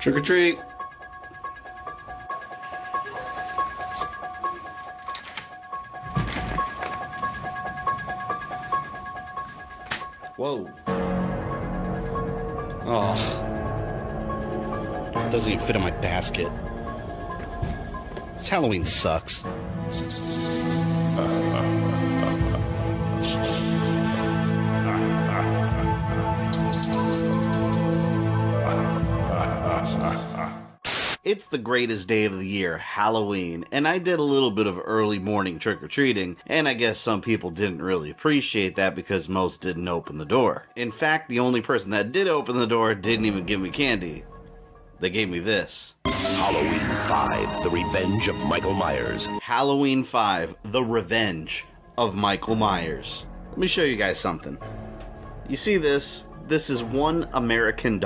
Trick or treat. Whoa. Oh. It doesn't even fit in my basket. This Halloween sucks. It's the greatest day of the year, Halloween, and I did a little bit of early morning trick-or-treating, and I guess some people didn't really appreciate that because most didn't open the door. In fact, the only person that did open the door didn't even give me candy. They gave me this. Halloween 5, The Revenge of Michael Myers. Halloween 5, The Revenge of Michael Myers. Let me show you guys something. You see this? This is $1 American.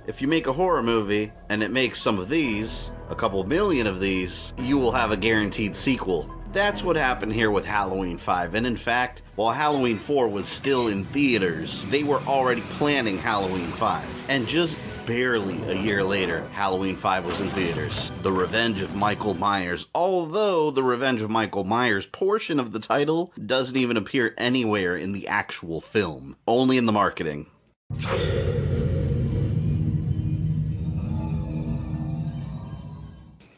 If you make a horror movie, and it makes some of these, a couple million of these, you will have a guaranteed sequel. That's what happened here with Halloween 5, and in fact, while Halloween 4 was still in theaters, they were already planning Halloween 5. And just barely a year later, Halloween 5 was in theaters. The Revenge of Michael Myers, although the Revenge of Michael Myers portion of the title doesn't even appear anywhere in the actual film, only in the marketing.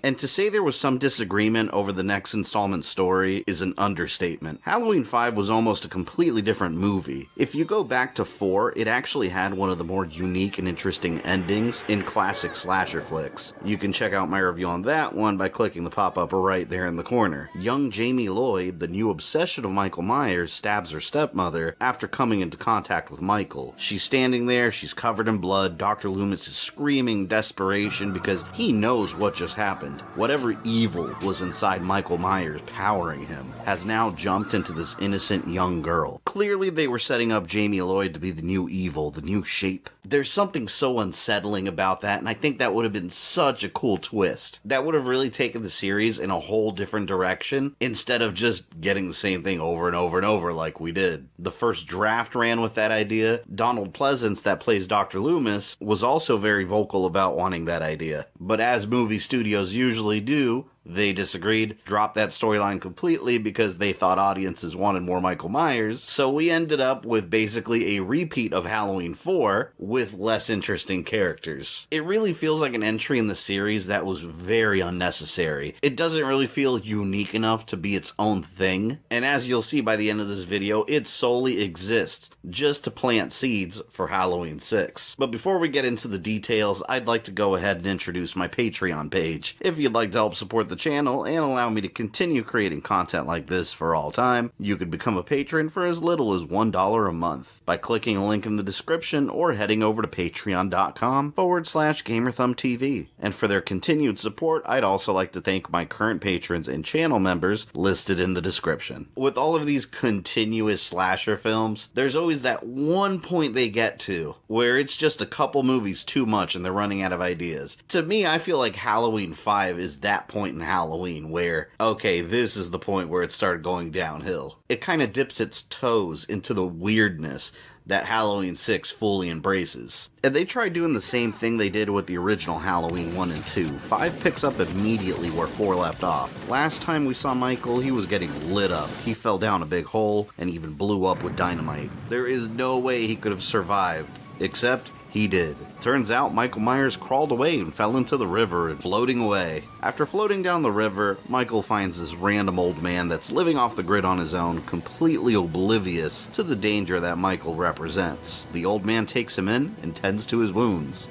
And to say there was some disagreement over the next installment story is an understatement. Halloween 5 was almost a completely different movie. If you go back to 4, it actually had one of the more unique and interesting endings in classic slasher flicks. You can check out my review on that one by clicking the pop-up right there in the corner. Young Jamie Lloyd, the new obsession of Michael Myers, stabs her stepmother after coming into contact with Michael. She's standing there, she's covered in blood, Dr. Loomis is screaming desperation because he knows what just happened. Whatever evil was inside Michael Myers powering him has now jumped into this innocent young girl. Clearly they were setting up Jamie Lloyd to be the new evil, the new shape. There's something so unsettling about that, and I think that would have been such a cool twist. That would have really taken the series in a whole different direction instead of just getting the same thing over and over and over like we did. The first draft ran with that idea. Donald Pleasance, that plays Dr. Loomis, was also very vocal about wanting that idea. But as movie studios usually do, they disagreed, dropped that storyline completely because they thought audiences wanted more Michael Myers, so we ended up with basically a repeat of Halloween 4 with less interesting characters. It really feels like an entry in the series that was very unnecessary. It doesn't really feel unique enough to be its own thing, and as you'll see by the end of this video, it solely exists just to plant seeds for Halloween 6. But before we get into the details, I'd like to go ahead and introduce my Patreon page. If you'd like to help support the channel and allow me to continue creating content like this for all time, you could become a patron for as little as $1 a month by clicking a link in the description or heading over to patreon.com/GamerThumbTV. And for their continued support, I'd also like to thank my current patrons and channel members listed in the description. With all of these continuous slasher films, there's always that one point they get to where it's just a couple movies too much and they're running out of ideas. To me, I feel like Halloween 5 is that point in Halloween where, okay, this is the point where it started going downhill. It kind of dips its toes into the weirdness that Halloween 6 fully embraces. And they tried doing the same thing they did with the original Halloween 1 and 2. 5 picks up immediately where 4 left off. Last time we saw Michael, he was getting lit up. He fell down a big hole and even blew up with dynamite. There is no way he could have survived, except he did. Turns out Michael Myers crawled away and fell into the river and floating away. After floating down the river, Michael finds this random old man that's living off the grid on his own, completely oblivious to the danger that Michael represents. The old man takes him in and tends to his wounds.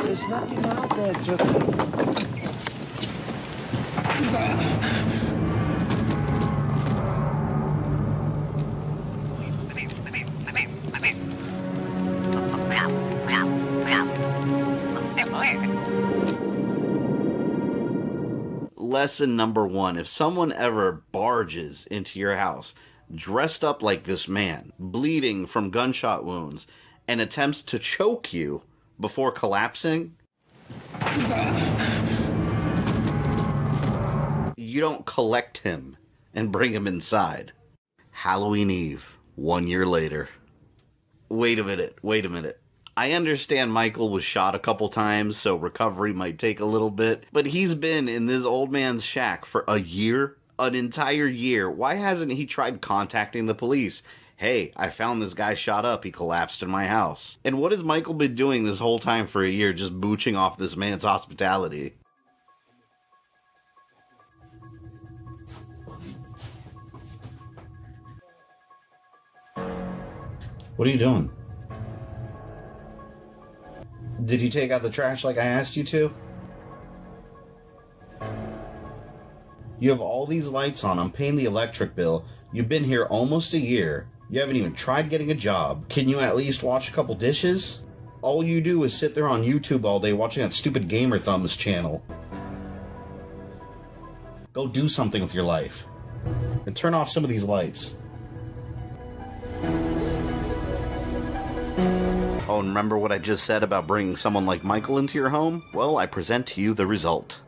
There's nothing out there, Jorge. Lesson number 1. If someone ever barges into your house dressed up like this man, bleeding from gunshot wounds, and attempts to choke you before collapsing, you don't collect him and bring him inside. Halloween Eve, 1 year later. Wait a minute. I understand Michael was shot a couple times, so recovery might take a little bit, but he's been in this old man's shack for a year? An entire year. Why hasn't he tried contacting the police? Hey, I found this guy shot up, he collapsed in my house. And what has Michael been doing this whole time for a year, just booching off this man's hospitality? What are you doing? Did you take out the trash like I asked you to? You have all these lights on. I'm paying the electric bill. You've been here almost a year. You haven't even tried getting a job. Can you at least wash a couple dishes? All you do is sit there on YouTube all day watching that stupid Gamer Thumbs channel. Go do something with your life. And turn off some of these lights. Oh, and remember what I just said about bringing someone like Michael into your home? Well, I present to you the result.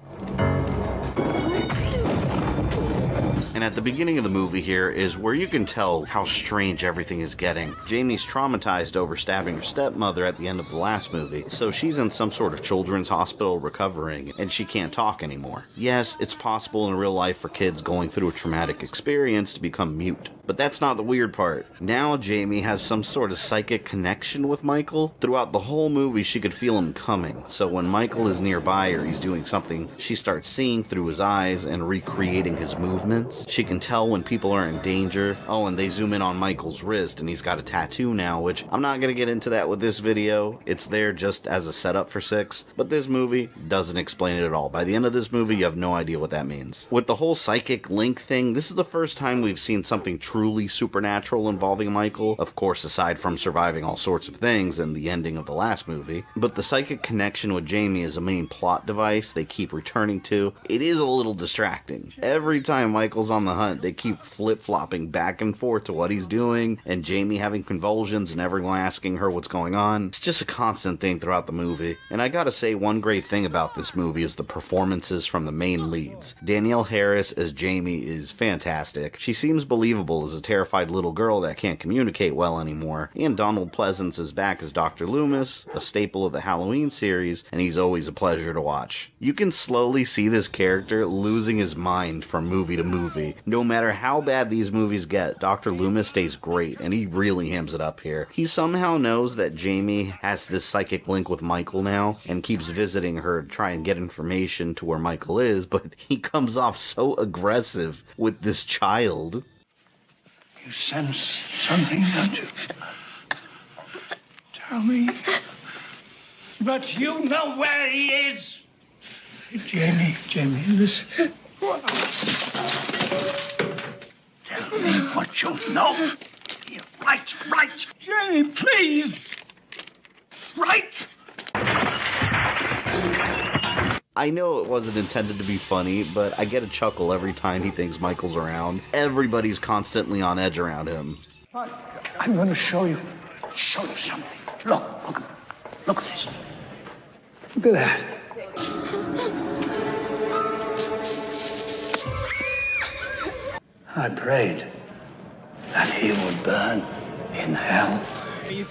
And at the beginning of the movie here is where you can tell how strange everything is getting. Jamie's traumatized over stabbing her stepmother at the end of the last movie, so she's in some sort of children's hospital recovering, and she can't talk anymore. Yes, it's possible in real life for kids going through a traumatic experience to become mute. But that's not the weird part. Now Jamie has some sort of psychic connection with Michael. Throughout the whole movie, she could feel him coming. So when Michael is nearby or he's doing something, she starts seeing through his eyes and recreating his movements. She can tell when people are in danger. Oh, and they zoom in on Michael's wrist, and he's got a tattoo now, which I'm not going to get into that with this video. It's there just as a setup for 6. But this movie doesn't explain it at all. By the end of this movie, you have no idea what that means. With the whole psychic link thing, this is the first time we've seen something truly supernatural involving Michael, of course aside from surviving all sorts of things and the ending of the last movie. But the psychic connection with Jamie is a main plot device they keep returning to. It is a little distracting. Every time Michael's on the hunt, they keep flip-flopping back and forth to what he's doing, and Jamie having convulsions and everyone asking her what's going on. It's just a constant thing throughout the movie. And I gotta say, one great thing about this movie is the performances from the main leads. Danielle Harris as Jamie is fantastic. She seems believable as a terrified little girl that can't communicate well anymore. And Donald Pleasance is back as Dr. Loomis, a staple of the Halloween series, and he's always a pleasure to watch. You can slowly see this character losing his mind from movie to movie. No matter how bad these movies get, Dr. Loomis stays great, and he really hams it up here. He somehow knows that Jamie has this psychic link with Michael now, and keeps visiting her to try and get information to where Michael is, but he comes off so aggressive with this child. You sense something, don't you? Tell me. But you know where he is. Jamie, listen. Tell me what you know. Right. Jamie, please. Right. I know it wasn't intended to be funny, but I get a chuckle every time he thinks Michael's around. Everybody's constantly on edge around him. I'm going to show you something. Look at this. Look at that. I prayed that he would burn in hell.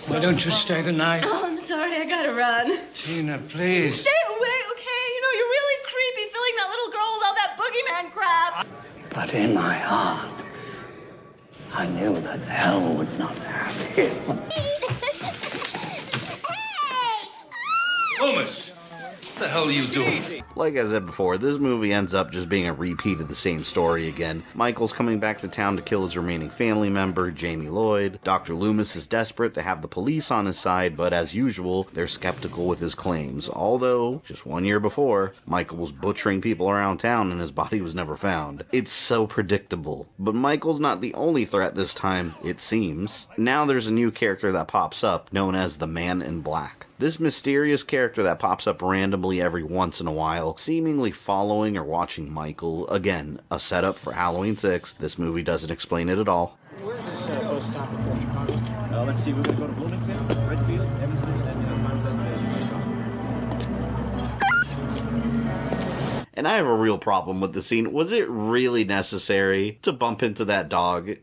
Why don't you stay the night? Oh, I'm sorry, I gotta run. Tina, please. Stay away, okay? You know, you're really creepy filling that little girl with all that boogeyman crap. But in my heart, I knew that hell would not have him. Thomas! What the hell are you doing? Like I said before, this movie ends up just being a repeat of the same story again. Michael's coming back to town to kill his remaining family member, Jamie Lloyd. Dr. Loomis is desperate to have the police on his side, but as usual, they're skeptical with his claims. Although, just 1 year before, Michael was butchering people around town and his body was never found. It's so predictable. But Michael's not the only threat this time, it seems. Now there's a new character that pops up, known as the Man in Black. This mysterious character that pops up randomly every once in a while, seemingly following or watching Michael. Again, a setup for Halloween 6. This movie doesn't explain it at all. Where's this post stop before Chicago? Let's see, we're going to go to Bloomington, Redfield, Evanston, and then final destination. And I have a real problem with the scene. Was it really necessary to bump into that dog?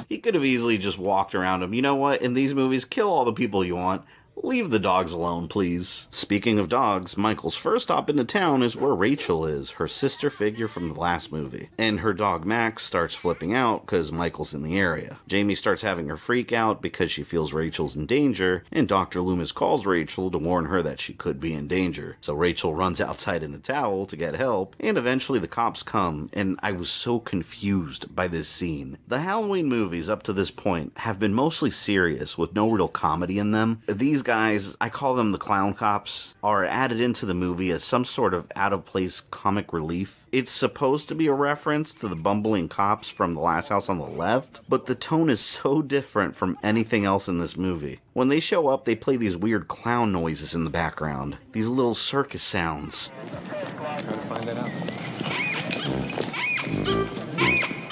He could have easily just walked around him. You know what? In these movies, kill all the people you want. Leave the dogs alone, please. Speaking of dogs, Michael's first stop into town is where Rachel is, her sister figure from the last movie. And her dog Max starts flipping out because Michael's in the area. Jamie starts having her freak out because she feels Rachel's in danger, and Dr. Loomis calls Rachel to warn her that she could be in danger. So Rachel runs outside in a towel to get help, and eventually the cops come, and I was so confused by this scene. The Halloween movies up to this point have been mostly serious with no real comedy in them. These guys, I call them the clown cops, are added into the movie as some sort of out-of-place comic relief. It's supposed to be a reference to the bumbling cops from The Last House on the Left, but the tone is so different from anything else in this movie. When they show up, they play these weird clown noises in the background, these little circus sounds. Trying to find that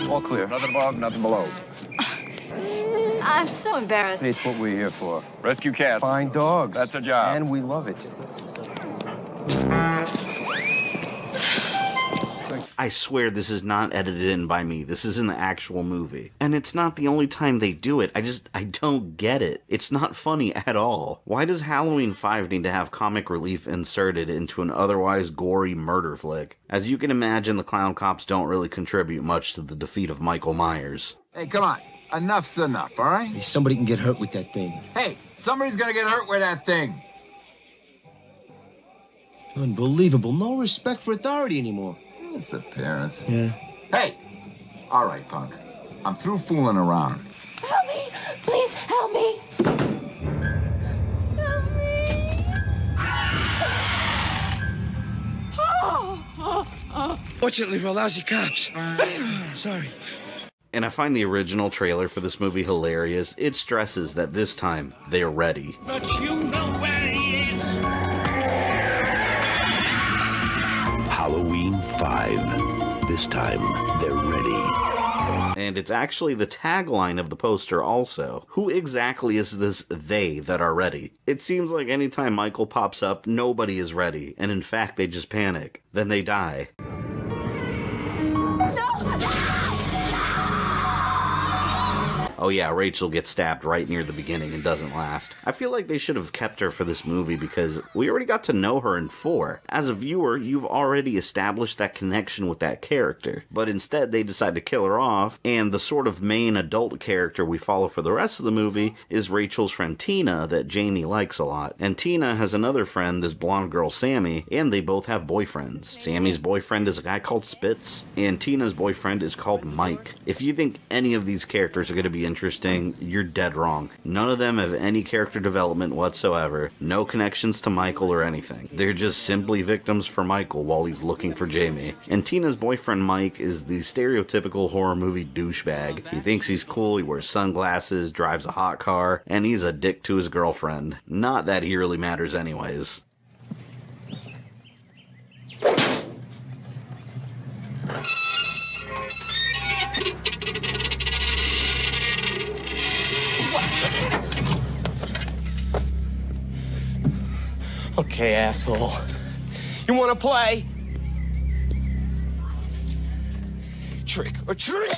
out. All clear. Nothing above, nothing below. I'm so embarrassed. It's what we're here for. Rescue cats. Find dogs. That's a job. And we love it. I swear this is not edited in by me. This is in the actual movie. And it's not the only time they do it. I don't get it. It's not funny at all. Why does Halloween 5 need to have comic relief inserted into an otherwise gory murder flick? As you can imagine, the clown cops don't really contribute much to the defeat of Michael Myers. Hey, come on. Enough's enough, all right? Hey, somebody can get hurt with that thing. Hey, somebody's gonna get hurt with that thing. Unbelievable. No respect for authority anymore. It's the parents. Yeah. Hey! All right, punk. I'm through fooling around. Help me! Please help me! Help me! Fortunately, we're lousy cops. Sorry. And I find the original trailer for this movie hilarious. It stresses that this time, they're ready. But you know where he is. Halloween 5. This time, they're ready. And it's actually the tagline of the poster also. Who exactly is this they that are ready? It seems like anytime Michael pops up, nobody is ready. And in fact, they just panic. Then they die. Oh yeah, Rachel gets stabbed right near the beginning and doesn't last. I feel like they should have kept her for this movie because we already got to know her in 4. As a viewer, you've already established that connection with that character. But instead, they decide to kill her off, and the sort of main adult character we follow for the rest of the movie is Rachel's friend Tina that Jamie likes a lot. And Tina has another friend, this blonde girl Sammy, and they both have boyfriends. Sammy's boyfriend is a guy called Spitz, and Tina's boyfriend is called Mike. If you think any of these characters are going to be interesting, you're dead wrong. None of them have any character development whatsoever, no connections to Michael or anything. They're just simply victims for Michael while he's looking for Jamie. And Tina's boyfriend Mike is the stereotypical horror movie douchebag. He thinks he's cool, he wears sunglasses, drives a hot car, and he's a dick to his girlfriend. Not that he really matters anyways. Okay, asshole. You wanna play? Trick or treat!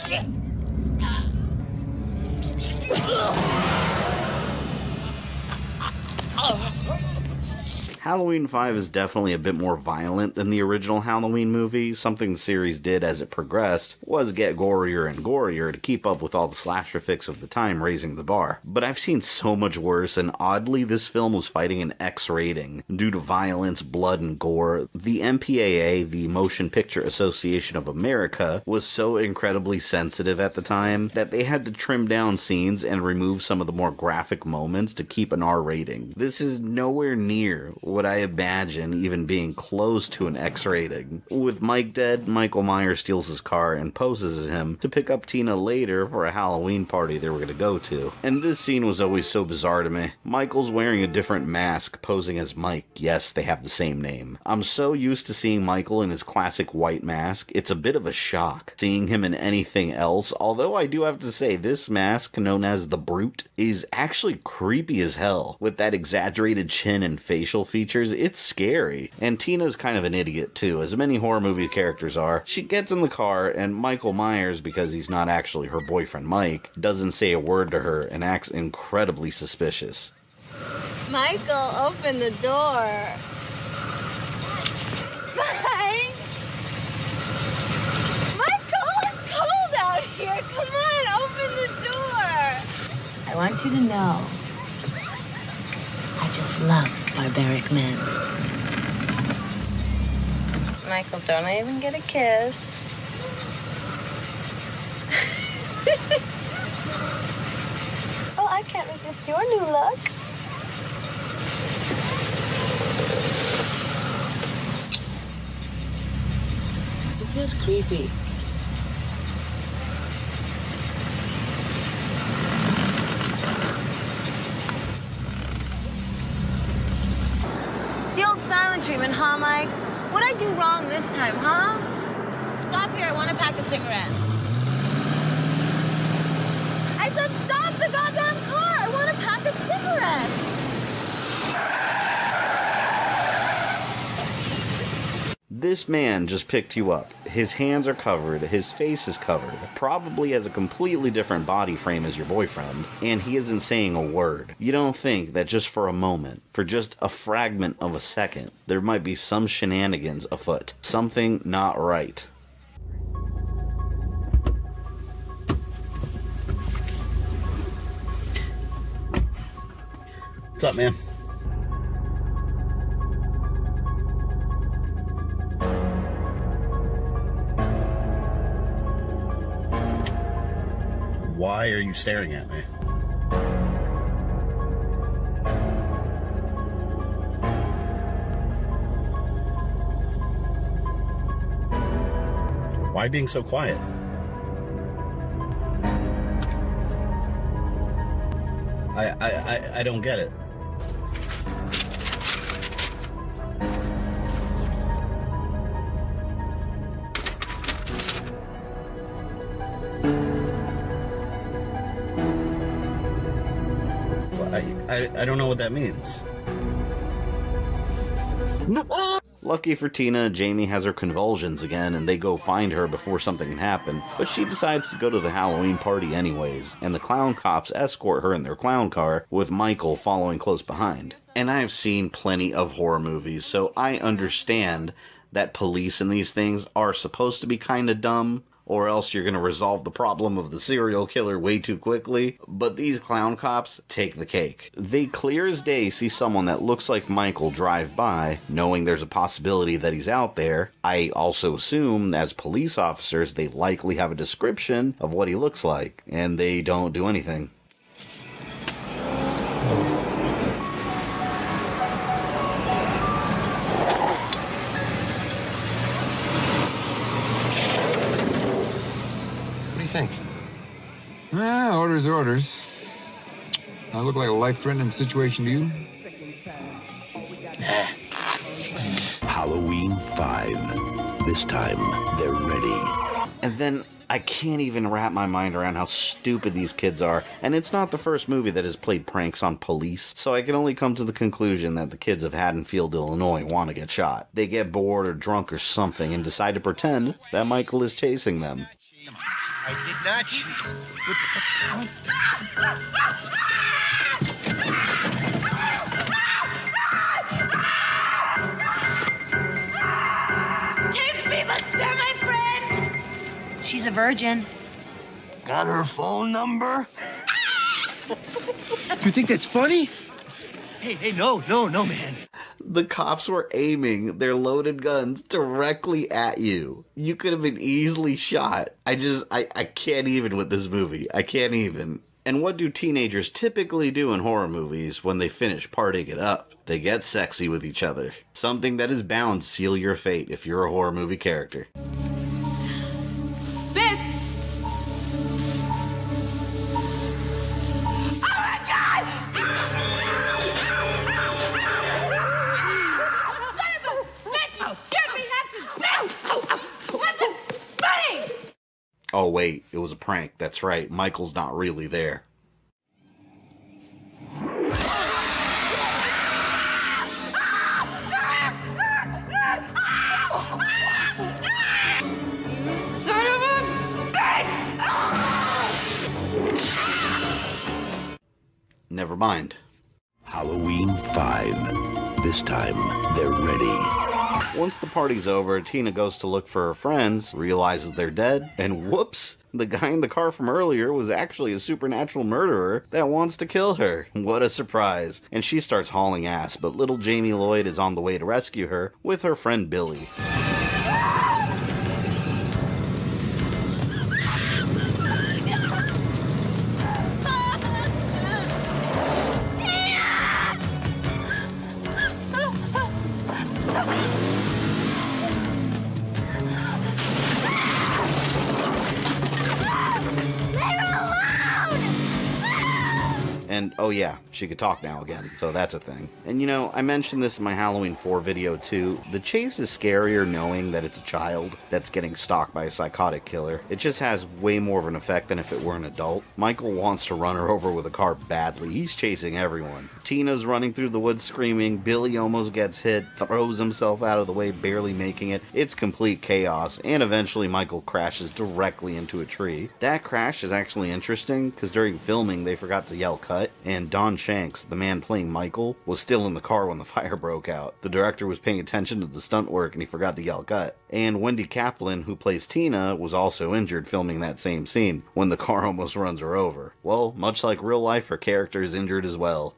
Halloween 5 is definitely a bit more violent than the original Halloween movie. Something the series did as it progressed was get gorier and gorier to keep up with all the slasher flicks of the time, raising the bar. But I've seen so much worse, and oddly this film was fighting an X rating due to violence, blood, and gore. The MPAA, the Motion Picture Association of America, was so incredibly sensitive at the time that they had to trim down scenes and remove some of the more graphic moments to keep an R rating. This is nowhere near what I imagine even being close to an X rating. With Mike dead, Michael Myers steals his car and poses as him to pick up Tina later for a Halloween party they were going to go to. And this scene was always so bizarre to me. Michael's wearing a different mask, posing as Mike. Yes, they have the same name. I'm so used to seeing Michael in his classic white mask, it's a bit of a shock seeing him in anything else, although I do have to say this mask, known as the Brute, is actually creepy as hell, with that exaggerated chin and facial features. features, it's scary. And Tina's kind of an idiot too, as many horror movie characters are. She gets in the car and Michael Myers, because he's not actually her boyfriend Mike, doesn't say a word to her and acts incredibly suspicious. Michael, open the door. Mike! Michael, it's cold out here. Come on, open the door. I want you to know, I just love barbaric men. Michael, don't I even get a kiss? Well, I can't resist your new look. It feels creepy. The old silent treatment, huh, Mike? What'd I do wrong this time, huh? Stop here, I want to pack a cigarette. I said stop the goddamn car! I want to pack a cigarette! This man just picked you up. His hands are covered, his face is covered, probably has a completely different body frame as your boyfriend, and he isn't saying a word. You don't think that just for a moment, for just a fragment of a second, there might be some shenanigans afoot. Something not right. What's up, man? Why are you staring at me? Why being so quiet? I don't get it. I don't know what that means. No. Lucky for Tina, Jamie has her convulsions again and they go find her before something can happen, but she decides to go to the Halloween party anyways, and the clown cops escort her in their clown car, with Michael following close behind. And I've seen plenty of horror movies, so I understand that police in these things are supposed to be kinda dumb, or else you're gonna resolve the problem of the serial killer way too quickly, but these clown cops take the cake. They clear as day see someone that looks like Michael drive by, knowing there's a possibility that he's out there. I also assume, as police officers, they likely have a description of what he looks like, and they don't do anything. Think? Orders are orders. I look like a life-threatening situation to you? Halloween 5. This time, they're ready. And then I can't even wrap my mind around how stupid these kids are, and it's not the first movie that has played pranks on police, so I can only come to the conclusion that the kids of Haddonfield, Illinois want to get shot. They get bored or drunk or something and decide to pretend that Michael is chasing them. I did not shoot. Take me, but spare my friend! She's a virgin. Got her phone number? You think that's funny? Hey, no, man. The cops were aiming their loaded guns directly at you. You could have been easily shot. I can't even with this movie. I can't even. And what do teenagers typically do in horror movies when they finish partying it up? They get sexy with each other. Something that is bound to seal your fate if you're a horror movie character. Spit! Oh my God! Oh wait, it was a prank. That's right, Michael's not really there. never mind. Halloween 5. This time, they're ready. Once the party's over, Tina goes to look for her friends, realizes they're dead, and whoops! The guy in the car from earlier was actually a supernatural murderer that wants to kill her. What a surprise. And she starts hauling ass, but little Jamie Lloyd is on the way to rescue her with her friend Billy. And, oh yeah, she could talk now again, so that's a thing. And you know, I mentioned this in my Halloween 4 video too, the chase is scarier knowing that it's a child that's getting stalked by a psychotic killer. It just has way more of an effect than if it were an adult. Michael wants to run her over with a car badly, he's chasing everyone. Tina's running through the woods screaming, Billy almost gets hit, throws himself out of the way, barely making it. It's complete chaos, and eventually Michael crashes directly into a tree. That crash is actually interesting, because during filming they forgot to yell cut, and Don Shanks, the man playing Michael, was still in the car when the fire broke out. The director was paying attention to the stunt work and he forgot to yell cut. And Wendy Kaplan, who plays Tina, was also injured filming that same scene, when the car almost runs her over. Well, much like real life, her character is injured as well.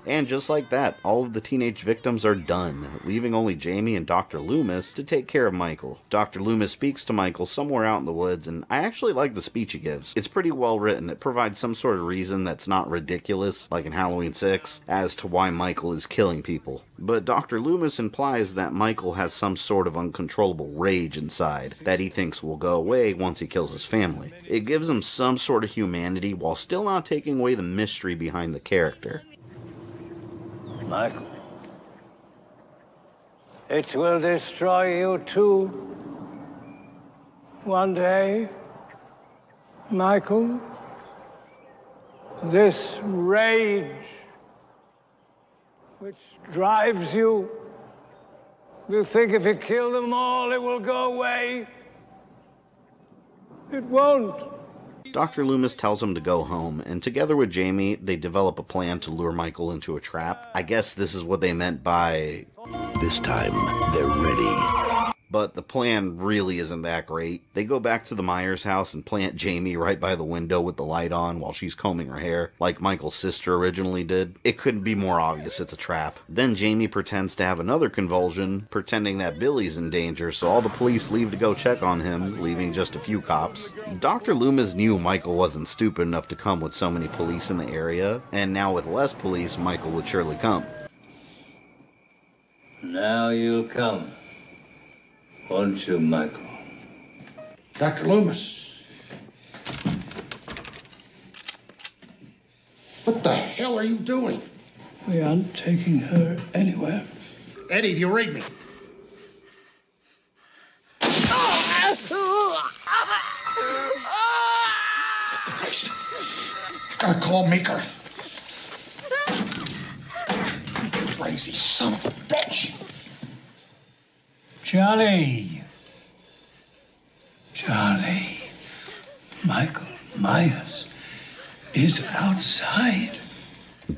And just like that, all of the teenage victims are done, leaving only Jamie and Dr. Loomis to take care of Michael. Dr. Loomis speaks to Michael somewhere out in the woods, and I actually like the speech he gives. It's pretty well written. It provides some sort of reason that's not ridiculous, like in Halloween 6, as to why Michael is killing people. But Dr. Loomis implies that Michael has some sort of uncontrollable rage inside that he thinks will go away once he kills his family. It gives him some sort of humanity while still not taking away the mystery behind the character. Michael, it will destroy you too. One day, Michael, this rage which drives you, you think if you kill them all, it will go away. It won't. Dr. Loomis tells him to go home, and together with Jamie, they develop a plan to lure Michael into a trap. I guess this is what they meant by... This time, they're ready. But the plan really isn't that great. They go back to the Myers house and plant Jamie right by the window with the light on while she's combing her hair, like Michael's sister originally did. It couldn't be more obvious it's a trap. Then Jamie pretends to have another convulsion, pretending that Billy's in danger, so all the police leave to go check on him, leaving just a few cops. Dr. Loomis knew Michael wasn't stupid enough to come with so many police in the area, and now with less police, Michael would surely come. Now you'll come. Won't you, Michael? Dr. Loomis. What the hell are you doing? We aren't taking her anywhere. Eddie, do you read me? Christ. Gotta call Meeker. Crazy son of a bitch. Charlie. Michael Myers is outside.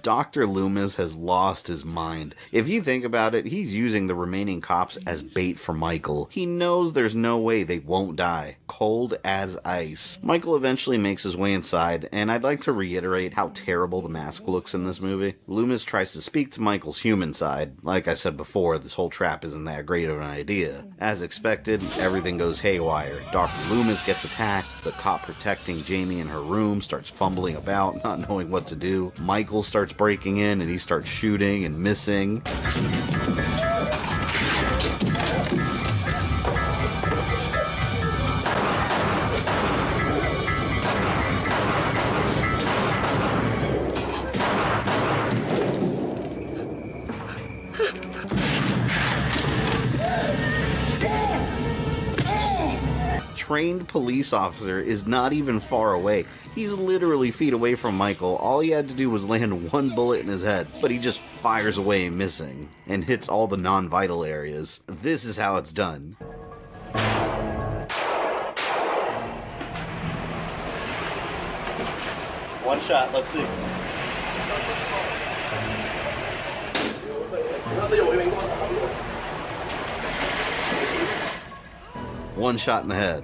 Dr. Loomis has lost his mind. If you think about it, he's using the remaining cops as bait for Michael. He knows there's no way they won't die. Cold as ice. Michael eventually makes his way inside, and I'd like to reiterate how terrible the mask looks in this movie. Loomis tries to speak to Michael's human side. Like I said before, this whole trap isn't that great of an idea. As expected, everything goes haywire. Dr. Loomis gets attacked, the cop protecting Jamie in her room starts fumbling about, not knowing what to do. Michael starts breaking in and he starts shooting and missing. trained police officer is not even far away. He's literally feet away from Michael. All he had to do was land one bullet in his head, but he just fires away missing and hits all the non-vital areas. This is how it's done. One shot, let's see. One shot in the head.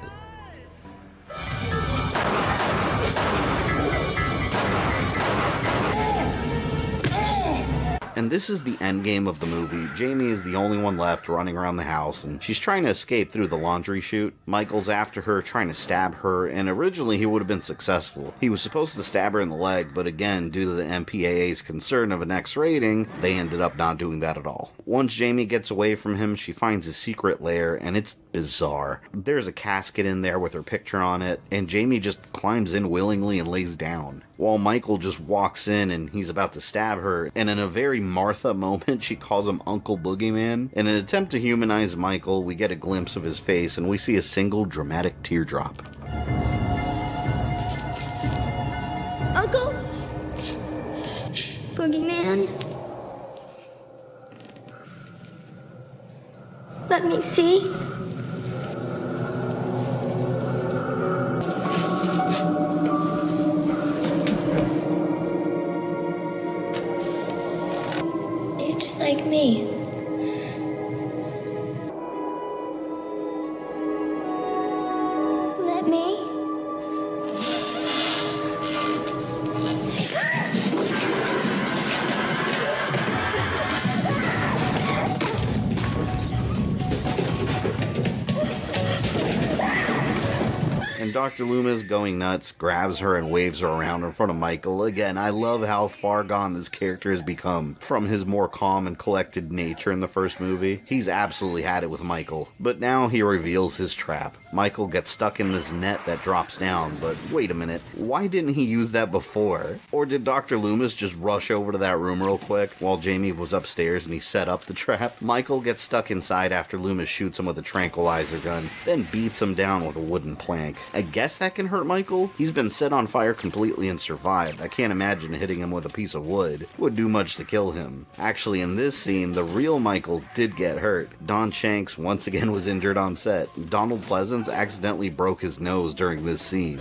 And this is the end game of the movie. Jamie is the only one left running around the house, and she's trying to escape through the laundry chute. Michael's after her, trying to stab her, and originally he would have been successful. He was supposed to stab her in the leg, but again, due to the MPAA's concern of an X rating, they ended up not doing that at all. Once Jamie gets away from him, she finds his secret lair, and it's bizarre. There's a casket in there with her picture on it, and Jamie just climbs in willingly and lays down, while Michael just walks in and he's about to stab her, and in a very Martha moment, she calls him Uncle Boogeyman. In an attempt to humanize Michael, we get a glimpse of his face, and we see a single dramatic teardrop. Uncle? Boogeyman? Let me see. You're just like me. Let me. And Dr. Loomis, going nuts, grabs her and waves her around in front of Michael. Again, I love how far gone this character has become from his more calm and collected nature in the first movie. He's absolutely had it with Michael. But now he reveals his trap. Michael gets stuck in this net that drops down, but wait a minute, why didn't he use that before? Or did Dr. Loomis just rush over to that room real quick while Jamie was upstairs and he set up the trap? Michael gets stuck inside after Loomis shoots him with a tranquilizer gun, then beats him down with a wooden plank. I guess that can hurt Michael? He's been set on fire completely and survived. I can't imagine hitting him with a piece of wood would do much to kill him. Actually, in this scene, the real Michael did get hurt. Don Shanks once again was injured on set. Donald Pleasance accidentally broke his nose during this scene.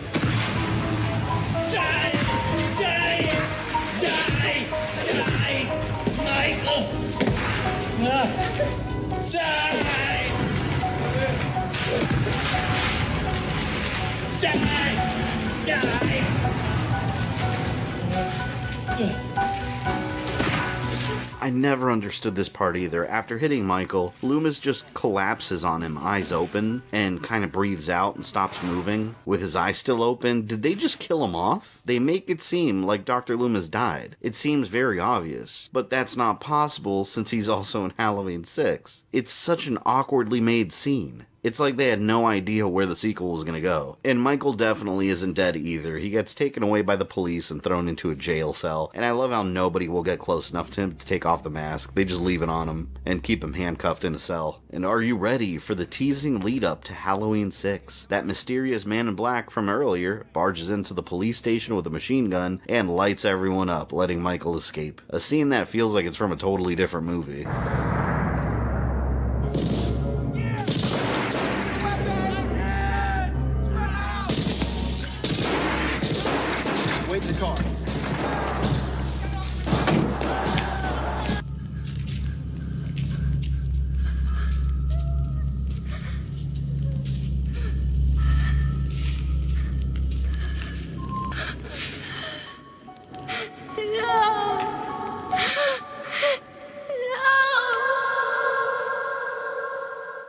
I never understood this part either. After hitting Michael, Loomis just collapses on him, eyes open, and kind of breathes out and stops moving with his eyes still open. Did they just kill him off? They make it seem like Dr. Loomis died. It seems very obvious, but that's not possible since he's also in Halloween 6. It's such an awkwardly made scene. It's like they had no idea where the sequel was going to go. And Michael definitely isn't dead either. He gets taken away by the police and thrown into a jail cell. And I love how nobody will get close enough to him to take off the mask. They just leave it on him and keep him handcuffed in a cell. And are you ready for the teasing lead up to Halloween 6? That mysterious man in black from earlier barges into the police station with a machine gun and lights everyone up, letting Michael escape. A scene that feels like it's from a totally different movie. Wait in the car.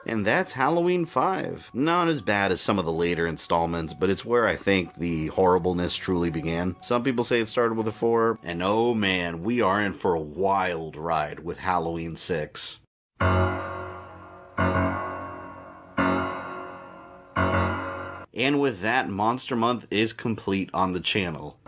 And that's Halloween 5. Not as bad as some of the later installments, but it's where I think the horribleness truly began. Some people say it started with a 4, and oh man, we are in for a wild ride with Halloween 6. And with that, Monster Month is complete on the channel.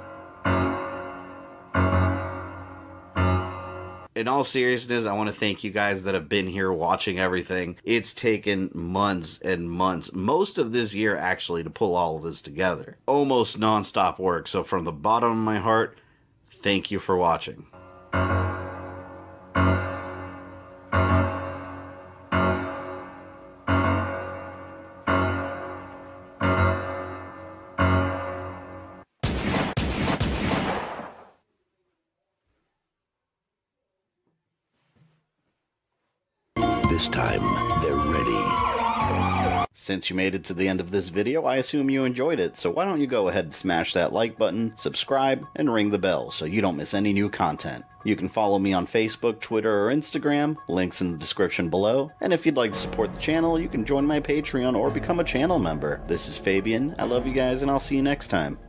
in all seriousness, I want to thank you guys that have been here watching everything. It's taken months and months, most of this year actually, to pull all of this together. Almost non-stop work, so from the bottom of my heart, thank you for watching. This time, they're ready. Since you made it to the end of this video, I assume you enjoyed it, so why don't you go ahead and smash that like button, subscribe, and ring the bell so you don't miss any new content. You can follow me on Facebook, Twitter, or Instagram, links in the description below, and if you'd like to support the channel, you can join my Patreon or become a channel member. This is Fabian, I love you guys, and I'll see you next time.